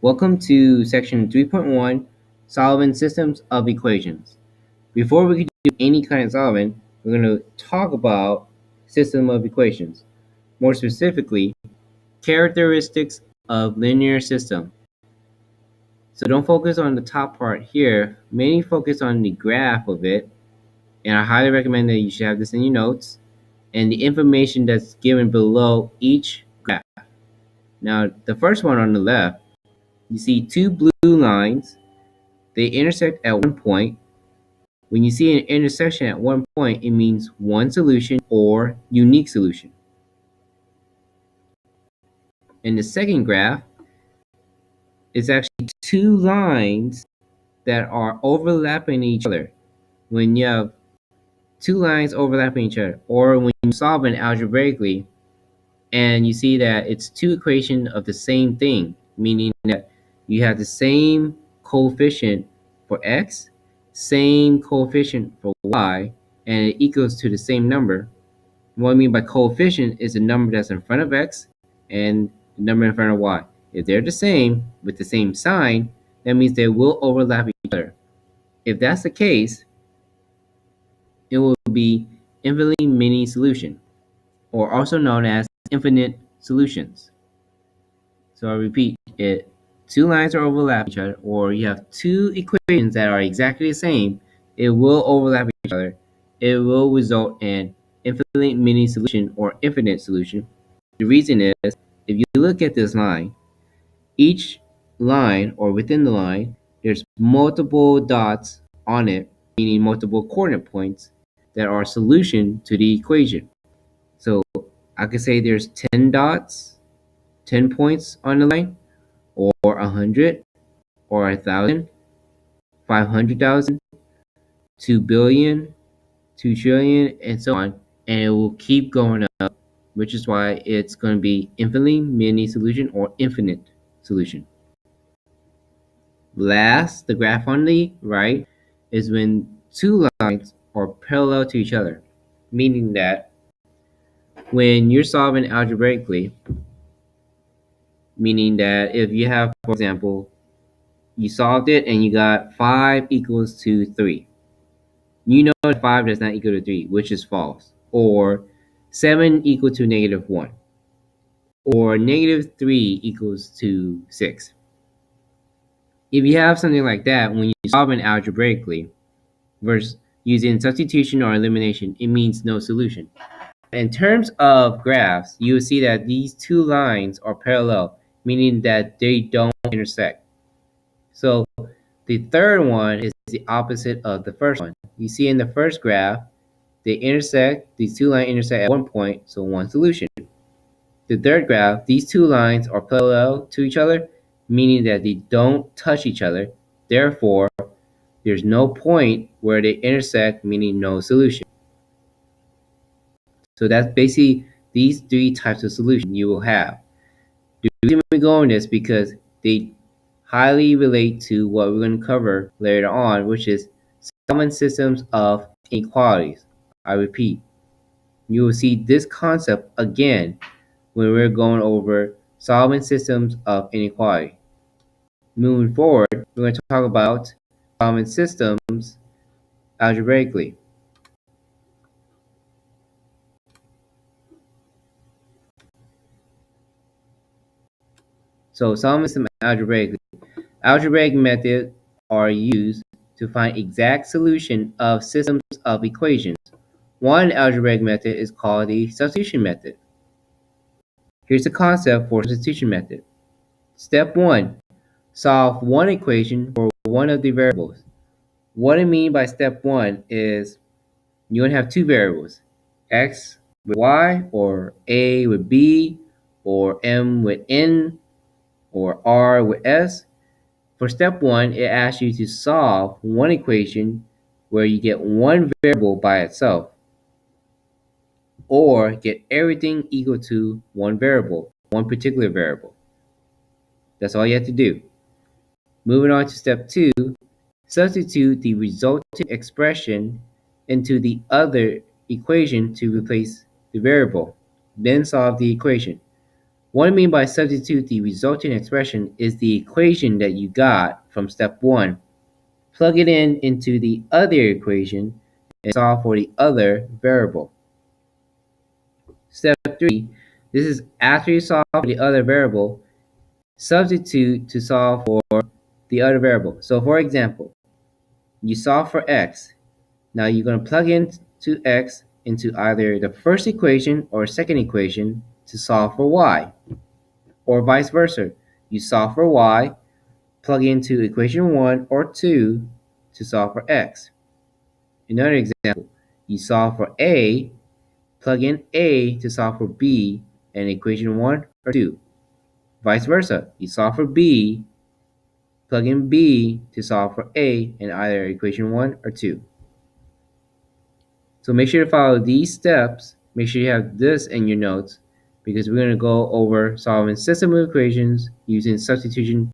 Welcome to section 3.1, Solving Systems of Equations. Before we can do any kind of solving, we're going to talk about system of equations. More specifically, characteristics of linear system. So don't focus on the top part here, mainly focus on the graph of it, and I highly recommend that you should have this in your notes, and the information that's given below each graph. Now, the first one on the left, you see two blue lines. They intersect at one point. When you see an intersection at one point, it means one solution or unique solution. In the second graph, it's actually two lines that are overlapping each other. When you have two lines overlapping each other, or when you solve it algebraically, and you see that it's two equations of the same thing, meaning that you have the same coefficient for x, same coefficient for y, and it equals to the same number. What I mean by coefficient is the number that's in front of x and the number in front of y. If they're the same with the same sign, that means they will overlap each other. If that's the case, it will be infinitely many solution, or also known as infinite solutions. So I repeat it, two lines are overlap each other, or you have two equations that are exactly the same, it will overlap each other. It will result in infinitely many solution or infinite solution. The reason is, if you look at this line, each line or within the line, there's multiple dots on it, meaning multiple coordinate points that are solution to the equation. So I could say there's 10 dots, 10 points on the line, or 100, or 1,000, 500,000, 2 billion, 2 trillion, and so on. And it will keep going up, which is why it's going to be infinitely many solution or infinite solution. Last, the graph on the right is when two lines are parallel to each other, meaning that when you're solving algebraically, meaning that if you have, for example, you solved it and you got 5 equals to 3. You know that 5 does not equal to 3, which is false. Or 7 equal to -1. Or -3 equals to 6. If you have something like that, when you solve it algebraically versus using substitution or elimination, it means no solution. In terms of graphs, you will see that these two lines are parallel, meaning that they don't intersect. So the third one is the opposite of the first one. You see in the first graph, they intersect, these two lines intersect at one point, so one solution. The third graph, these two lines are parallel to each other, meaning that they don't touch each other. Therefore, there's no point where they intersect, meaning no solution. So that's basically these three types of solution you will have. The reason we go on this because they highly relate to what we're going to cover later on, which is solving systems of inequalities. I repeat, you will see this concept again when we're going over solving systems of inequality. Moving forward, we're going to talk about solving systems algebraically. So solving systems algebraically. Algebraic methods are used to find exact solution of systems of equations. One algebraic method is called the substitution method. Here's the concept for substitution method. Step 1. Solve one equation for one of the variables. What I mean by step 1 is you're going to have two variables, x with y, or a with b, or m with n, or r with s. For step 1, it asks you to solve one equation where you get one variable by itself, or get everything equal to one variable, one particular variable. That's all you have to do. Moving on to step 2, substitute the resulting expression into the other equation to replace the variable. Then solve the equation. What I mean by substitute the resulting expression is the equation that you got from step 1. Plug it in into the other equation and solve for the other variable. Step 3, this is after you solve for the other variable, substitute to solve for the other variable. So for example, you solve for x. Now you're going to plug into x into either the first equation or second equation to solve for y, or vice versa. You solve for y, plug into equation 1 or 2 to solve for x. Another example, you solve for a, plug in a to solve for b in equation 1 or 2. Vice versa, you solve for b, plug in b to solve for a in either equation 1 or 2. So make sure to follow these steps. Make sure you have this in your notes because we're going to go over solving system of equations using substitution